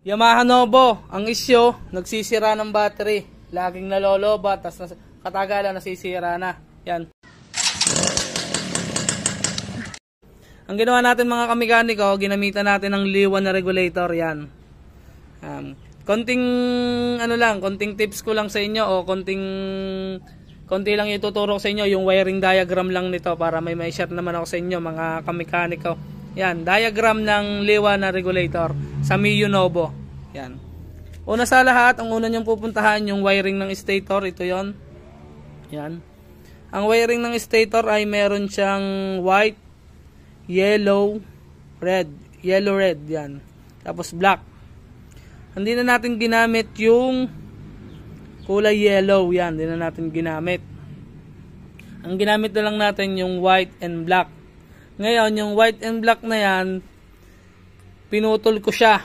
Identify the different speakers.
Speaker 1: Yamaha Novo, ang isyo, nagsisira ng battery. Laging nalolobat, tapos katagalan nasisira na. Yan. Ang ginawa natin mga kamekaniko, ginamitan natin ng liwan na regulator. Yan. Konting konting tips ko lang sa inyo o konti lang ituturo ko sa inyo, yung wiring diagram lang nito para may share naman ako sa inyo mga kamekaniko. Yan, diagram ng liwa na regulator sa Mio Novo. Yan. Una sa lahat, ang una niyong pupuntahan yung wiring ng stator, ito 'yon. Yan. Ang wiring ng stator ay meron siyang white, yellow, red. Yellow, red, yan. Tapos black. Hindi na natin ginamit yung kulay yellow, yan. Hindi na natin ginamit. Ang ginamit na lang natin yung white and black. Ngayon, yung white and black na yan, pinutol ko siya.